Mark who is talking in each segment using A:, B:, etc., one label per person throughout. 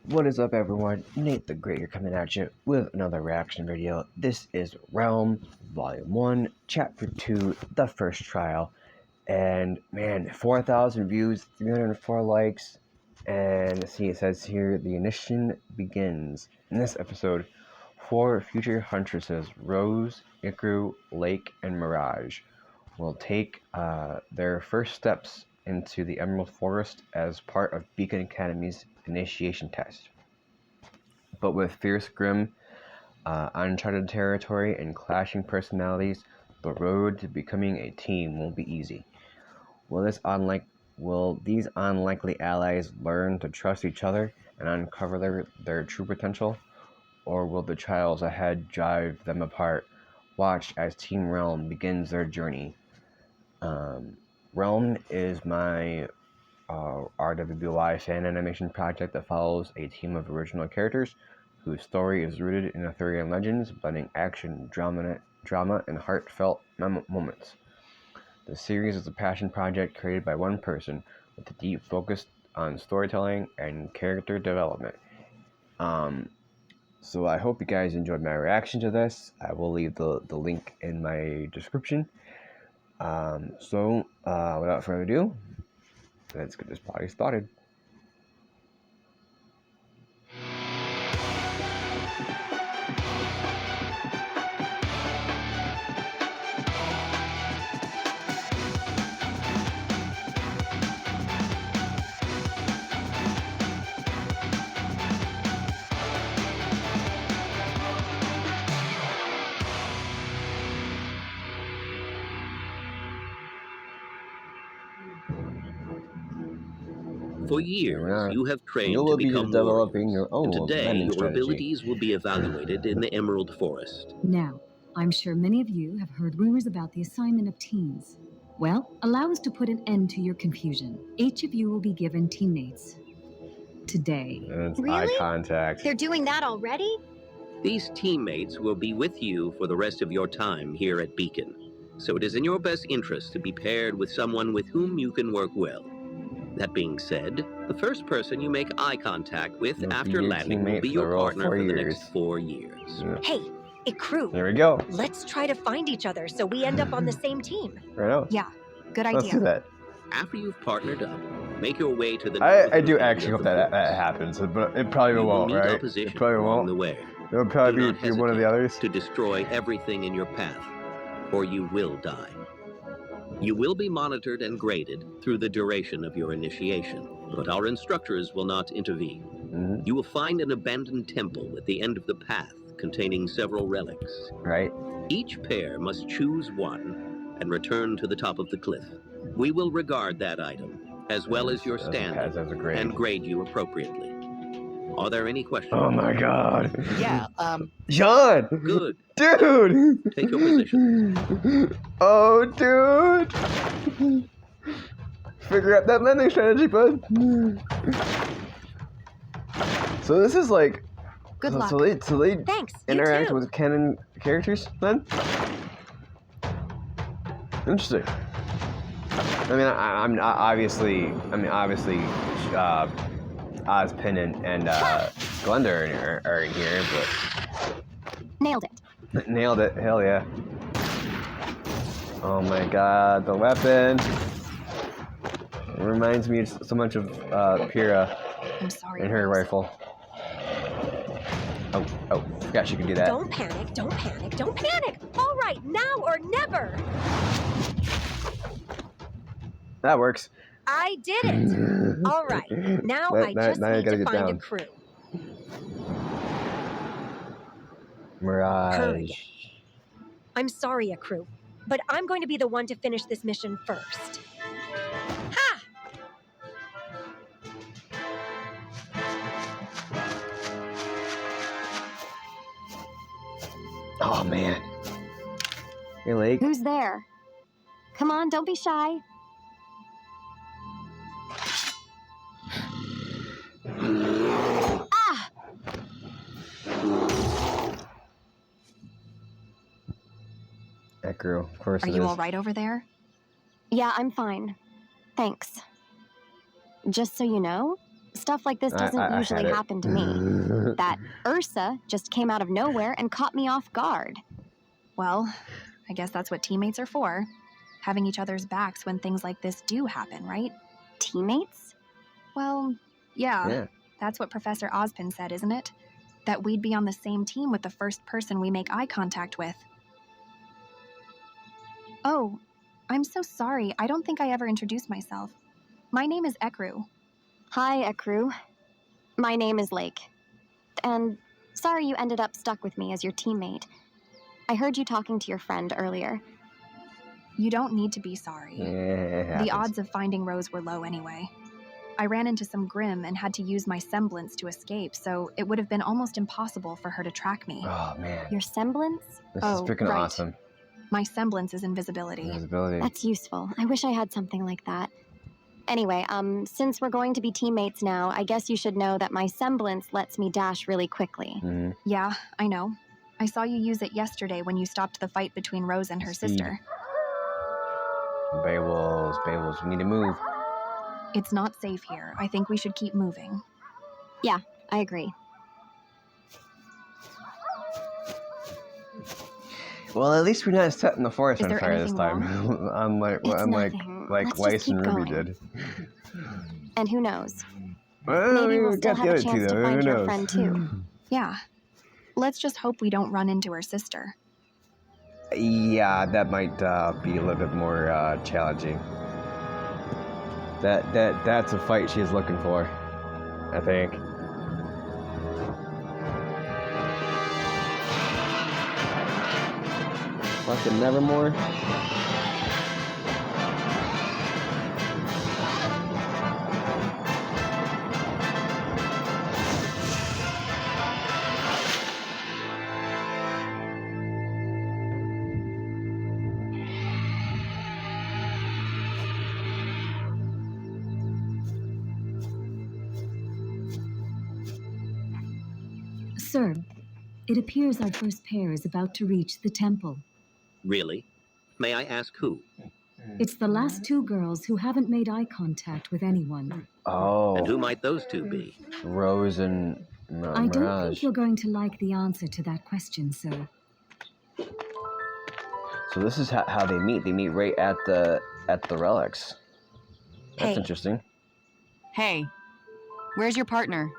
A: What is up, everyone? Nate the Great here coming at you with another reaction video. This is Realm Volume 1, Chapter 2, The First Trial. And man, 4,000 views, 304 likes. And see, it says here, the initiation begins. In this episode, 4 future huntresses, Rose, Ikaru, Lake, and Mirage, will take their first steps into the Emerald Forest as part of Beacon Academy's initiation test. But with fierce, grim, uncharted territory and clashing personalities, the road to becoming a team won't be easy. Will these unlikely allies learn to trust each other and uncover their true potential? Or will the trials ahead drive them apart? Watch as Team Realm begins their journey. Realm is my RWBY fan animation project that follows a team of original characters whose story is rooted in Arthurian legends, blending action, drama, and heartfelt moments. The series is a passion project created by one person with a deep focus on storytelling and character development. So I hope you guys enjoyed my reaction to this. I will leave the link in my description. Without further ado, let's get this party started.
B: For years, you have trained
A: you
B: to
A: will be
B: become
A: developing your
B: warriors,
A: own
B: and today
A: landing
B: your
A: strategy.
B: abilities will be evaluated in the Emerald Forest.
C: Now, I'm sure many of you have heard rumors about the assignment of teams. Well, allow us to put an end to your confusion. Each of you will be given teammates today.
A: Really? Eye contact.
D: They're doing that already?
B: These teammates will be with you for the rest of your time here at Beacon, so it is in your best interest to be paired with someone with whom you can work well. That being said, the first person you make eye contact with after landing will be your partner for the next 4 years.
A: Yeah.
D: Hey, Ikaru.
A: There we go.
D: Let's try to find each other so we end up on the same team.
A: Right on.
D: Yeah, good idea.
A: Let's do that.
B: After you've partnered up, make your way to the
A: I do actually hope that happens, but it probably won't, right? It probably won't.
B: The way.
A: It'll probably be one of the others.
B: To destroy everything in your path, or you will die. You will be monitored and graded through the duration of your initiation, but our instructors will not intervene.
A: Mm-hmm.
B: You will find an abandoned temple at the end of the path containing several relics.
A: Right.
B: Each pair must choose one and return to the top of the cliff. We will regard that item, as well as your standing, and grade you appropriately. Are there any questions?
A: Oh my god.
E: Yeah,
A: John!
B: Good.
A: Dude!
B: Take your position.
A: Oh, dude! Figure out that landing strategy, bud. So this is like...
D: Good luck.
A: So they
D: Thanks,
A: interact with canon characters, then? Interesting. I mean, I'm obviously, Ozpin and Glenda are in here, but...
D: Nailed it.
A: Nailed it, hell yeah. Oh my god, the weapon. It reminds me so much of Pyrrha
D: I'm sorry.
A: and her rifle. Oh, forgot she could do that.
D: Don't panic, don't panic, don't panic. All right, now or never.
A: That works.
D: I did it. All right, now I just need to find a crew.
A: Mirage.
D: Hurry. I'm sorry, Ikaru, but I'm going to be the one to finish this mission first. Ha!
A: Oh man. Hey, Lake.
D: Who's there? Come on, don't be shy. Ah!
A: Ikaru, of course.
D: Are you all right over there? Yeah, I'm fine. Thanks. Just so you know,
E: Stuff like this doesn't
A: I
E: usually
A: had it.
E: happen to me. That Ursa just came out of nowhere and caught me off guard.
F: Well, I guess that's what teammates are for. Having each other's backs when things like this do happen, right?
E: Teammates?
F: Well, yeah.
A: Yeah.
F: That's what Professor Ozpin said, isn't it? That we'd be on the same team with the first person we make eye contact with. Oh, I'm so sorry. I don't think I ever introduced myself. My name is Ekru.
E: Hi, Ekru. My name is Lake. And sorry you ended up stuck with me as your teammate. I heard you talking to your friend earlier.
F: You don't need to be sorry.
A: Yeah, it
F: The
A: happens.
F: odds of finding Rose were low anyway. I ran into some Grim and had to use my semblance to escape, so it would have been almost impossible for her to track me.
A: Oh man,
E: Your semblance?
A: this is
F: Oh,
A: freaking
F: right.
A: awesome.
F: My semblance is invisibility.
A: Invisibility.
E: That's useful. I wish I had something like that. Anyway, since we're going to be teammates now, I guess you should know that my semblance lets me dash really quickly.
A: Mm-hmm.
F: Yeah, I know. I saw you use it yesterday when you stopped the fight between Rose and her
A: Speed.
F: sister.
A: Babels, we need to move.
F: It's not safe here. I think we should keep moving.
E: Yeah, I agree.
A: Well, at least we're not setting the forest
F: Is
A: on
F: there
A: fire this
F: anything
A: time. unlike
E: It's
A: unlike
E: nothing.
A: like
E: Let's
A: Weiss
E: just keep
A: and Ruby
E: going.
A: did.
E: And who knows?
A: Well,
E: Maybe
A: we
E: we'll still
A: got
E: have
A: the
E: a
A: other two,
E: chance to
A: though.
E: find
A: Who
E: your
A: knows?
E: friend too.
F: Yeah. Let's just hope we don't run into her sister.
A: Yeah, that might be a little bit more challenging. That's a fight she's looking for, I think. Fucking Nevermore.
C: Sir, it appears our first pair is about to reach the temple.
B: Really? May I ask who?
C: It's the last two girls who haven't made eye contact with anyone.
A: Oh,
B: And who might those two be?
A: Rose and
C: I don't
A: Mirage.
C: think you're going to like the answer to that question, sir.
A: So this is how they meet. They meet right at the relics. That's
D: Hey.
A: interesting.
G: Hey, where's your partner?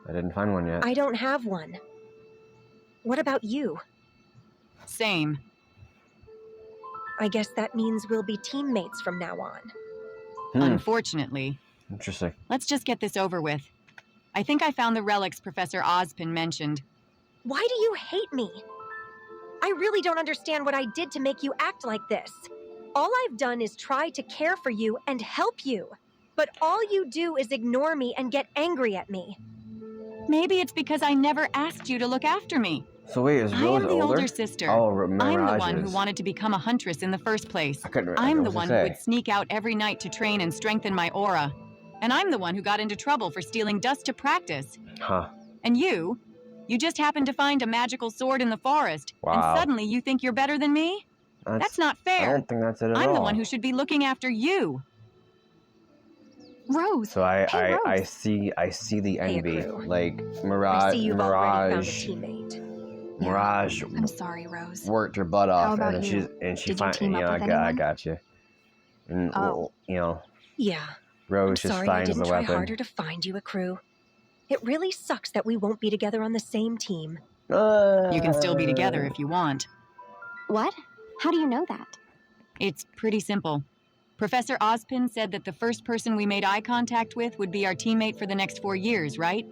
A: I didn't find one yet.
D: I don't have one. What about you?
G: Same.
D: I guess that means we'll be teammates from now on.
G: Unfortunately.
A: Interesting.
G: Let's just get this over with. I think I found the relics Professor Ozpin mentioned.
D: Why do you hate me? I really don't understand what I did to make you act like this. All I've done is try to care for you and help you. But all you do is ignore me and get angry at me.
G: Maybe it's because I never asked you to look after me.
A: So wait, is
G: I
A: Rose
G: am the
A: older?
G: older sister.
A: Oh, Mirage
G: I'm the one who
A: is.
G: wanted to become a huntress in the first place.
A: I
G: I'm the
A: was
G: one
A: gonna
G: who
A: say.
G: would sneak out every night to train and strengthen my aura. And I'm the one who got into trouble for stealing dust to practice.
A: Huh.
G: And you just happened to find a magical sword in the forest.
A: Wow.
G: And suddenly you think you're better than me? That's not
A: I
G: fair.
A: don't think that's it at all.
G: I'm the one who should be looking after you.
F: Rose!
A: So
F: Hey,
A: I
F: Rose.
A: see the
D: Hey,
A: envy.
D: Crew.
A: Like
D: I
A: Mirage,
D: see you've already found a
A: Mirage,
D: teammate.
A: Mirage
F: I'm sorry, Rose.
A: worked her butt
F: How
A: off,
F: about
A: and
F: you?
A: she
F: Did you
A: finally,
F: team up with
A: I
F: anyone?
A: got you. And
F: Oh.
A: well,
D: Yeah,
A: Rose
D: I'm
A: just
D: sorry I
A: finds
D: didn't
A: the
D: try
A: weapon.
D: harder to find you a crew. It really sucks that we won't be together on the same team.
G: You can still be together if you want.
E: What? How do you know that?
G: It's pretty simple. Professor Ozpin said that the first person we made eye contact with would be our teammate for the next 4 years, right?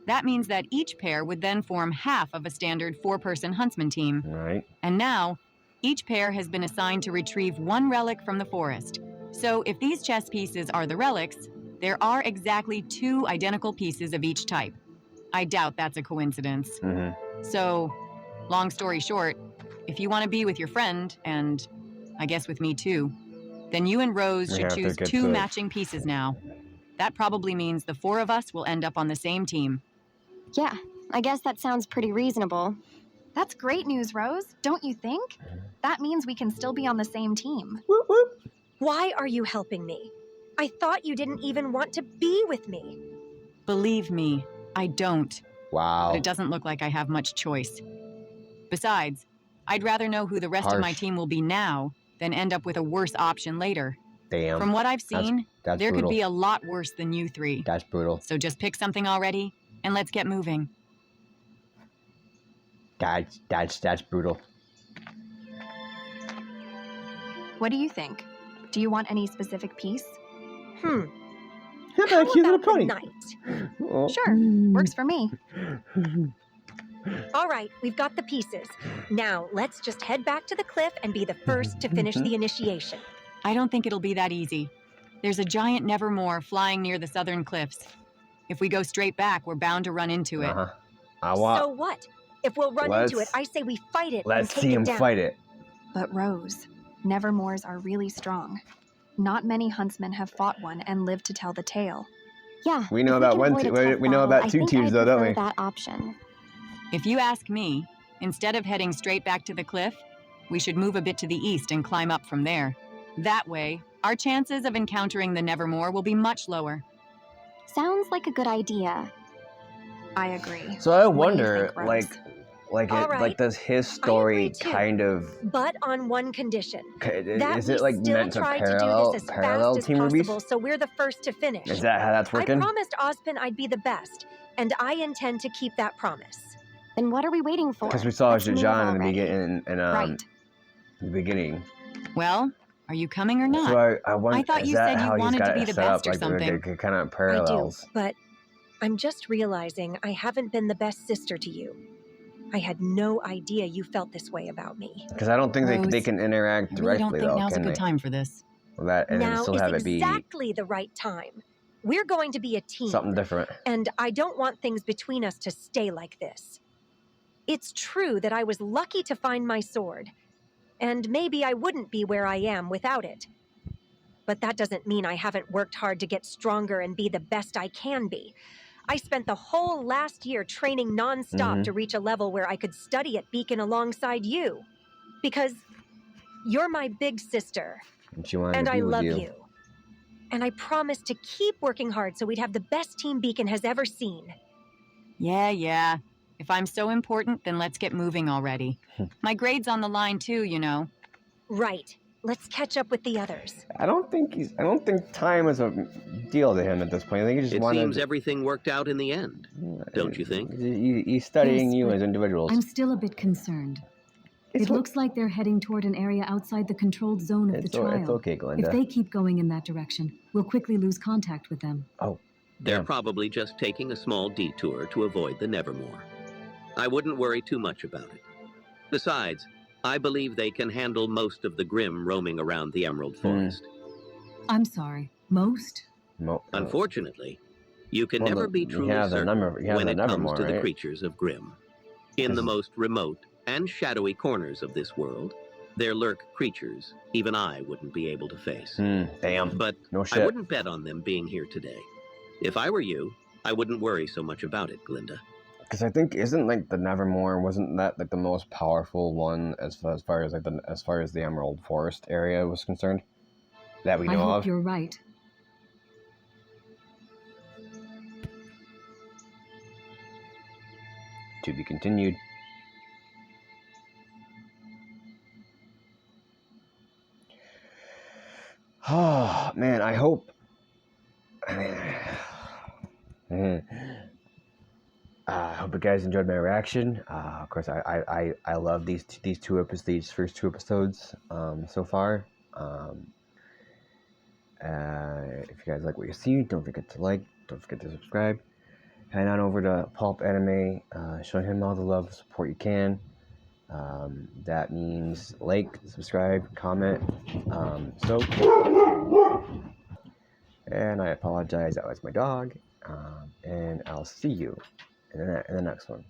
G: That means that each pair would then form half of a standard 4-person huntsman team.
A: Right.
G: And now, each pair has been assigned to retrieve one relic from the forest. So if these chess pieces are the relics, there are exactly 2 identical pieces of each type. I doubt that's a coincidence.
A: Mm-hmm.
G: So, long story short, if you want to be with your friend, and I guess with me too, then you and Rose
A: We
G: should
A: have to
G: choose
A: get
G: 2
A: the-
G: matching pieces now. That probably means the 4 of us will end up on the same team.
E: Yeah, I guess that sounds pretty reasonable.
F: That's great news, Rose, don't you think? That means we can still be on the same team.
A: Whoop, whoop.
D: Why are you helping me? I thought you didn't even want to be with me.
G: Believe me, I don't.
A: Wow.
G: But it doesn't look like I have much choice. Besides, I'd rather know who the rest of my
A: Harsh.
G: team will be now than end up with a worse option later.
A: Damn.
G: From what I've seen,
A: that's
G: there
A: brutal.
G: could be a lot worse than you three.
A: That's brutal.
G: So just pick something already, and let's get moving.
A: That's brutal.
F: What do you think? Do you want any specific piece?
A: How about a cute little
D: the
A: pony?
D: knight?
A: Oh.
F: Sure, works for me.
D: All right, we've got the pieces. Now, let's just head back to the cliff and be the first to finish the initiation.
G: I don't think it'll be that easy. There's a giant Nevermore flying near the southern cliffs. If we go straight back, we're bound to run into it.
D: So what? If we'll run into it, I say we fight it and
A: Let's
D: take
A: see
D: it
A: him
D: down.
A: fight it.
F: But Rose, Nevermores are really strong. Not many huntsmen have fought one and lived to tell the tale.
E: Yeah.
A: We know
E: if
A: about
E: can
A: one
E: avoid a
A: team.
E: tough
A: We know
E: battle,
A: about
E: I
A: two
E: think
A: teams,
E: I'd
A: though, don't
E: prefer
A: we?
E: that option.
G: If you ask me, instead of heading straight back to the cliff, we should move a bit to the east and climb up from there. That way, our chances of encountering the Nevermore will be much lower.
E: Sounds like a good idea.
F: I agree.
A: So I
F: What do you
A: wonder,
F: think, Rose?
D: All right.
A: does his
D: I
A: story
D: agree, too.
A: kind of?
D: But on one condition. That
A: Is
D: we
A: it like
D: still
A: meant to
D: try
A: parallel
D: to do this as
A: parallel
D: fast as
A: Team RWBY?
D: possible, so we're the first to finish.
A: Is that how that's working?
D: I promised Ozpin I'd be the best, and I intend to keep that promise.
E: Then what are we waiting for?
A: Because we saw
E: Let's move
A: Zhejiang in the
E: already.
A: beginning.
F: Right.
A: The beginning.
G: Well, are you coming or not?
A: So I wonder,
G: I thought
A: is
G: you
A: that
G: said you
A: how he's
G: wanted to
A: got
G: be
A: it
G: the
A: set up,
G: best or
A: like
G: something.
A: they're kind of
D: I do,
A: parallels?
D: but I'm just realizing I haven't been the best sister to you. I had no idea you felt this way about me.
A: Because I don't think they
G: Rose,
A: can interact
G: I really
A: directly,
G: don't think
A: though,
G: now's a
A: can
G: good
A: they?
G: time for this.
A: Well, that, and then
D: Now
A: still
D: is
A: have it be
D: exactly the right time. We're going to be a team.
A: something different.
D: And I don't want things between us to stay like this. It's true that I was lucky to find my sword, and maybe I wouldn't be where I am without it. But that doesn't mean I haven't worked hard to get stronger and be the best I can be. I spent the whole last year training non-stop to reach a level where I could study at Beacon alongside you. Because you're my big sister,
A: And she wanted
D: and
A: to be
D: I
A: with
D: love
A: you.
D: you. And I promised to keep working hard so we'd have the best team Beacon has ever seen.
G: Yeah. If I'm so important, then let's get moving already. My grade's on the line too, you know.
D: Right. Let's catch up with the others.
A: I don't think time is a deal to him at this point. I think he just
B: It
A: wanted.
B: seems everything worked out in the end, don't you think?
A: He's studying
C: Yes,
A: you
C: but
A: as individuals.
C: I'm still a bit concerned. It looks like they're heading toward an area outside the controlled zone of the trial.
A: It's okay, Glinda.
C: If they keep going in that direction, we'll quickly lose contact with them.
A: Oh,
B: They're
A: yeah.
B: probably just taking a small detour to avoid the Nevermore. I wouldn't worry too much about it. Besides, I believe they can handle most of the Grimm roaming around the Emerald Forest.
C: I'm sorry. Most?
B: Unfortunately, you can
A: Well,
B: never be truly certain when it comes to the creatures of Grimm. In the most remote and shadowy corners of this world, there lurk creatures even I wouldn't be able to face.
A: Damn.
B: But
A: No
B: I
A: shit.
B: wouldn't bet on them being here today. If I were you, I wouldn't worry so much about it, Glinda.
A: Because I think isn't like the Nevermore, wasn't that like the most powerful one as far as like as far as the Emerald Forest area was concerned that we
C: I
A: know
C: hope
A: of?
C: you're right.
A: To be continued. Oh man, I hope. I hope you guys enjoyed my reaction. Of course, I love these first two episodes so far. If you guys like what you see, don't forget to like, don't forget to subscribe. Head on over to Pulp Anime, show him all the love, support you can. That means like, subscribe, comment. And I apologize, that was my dog. And I'll see you in the next one.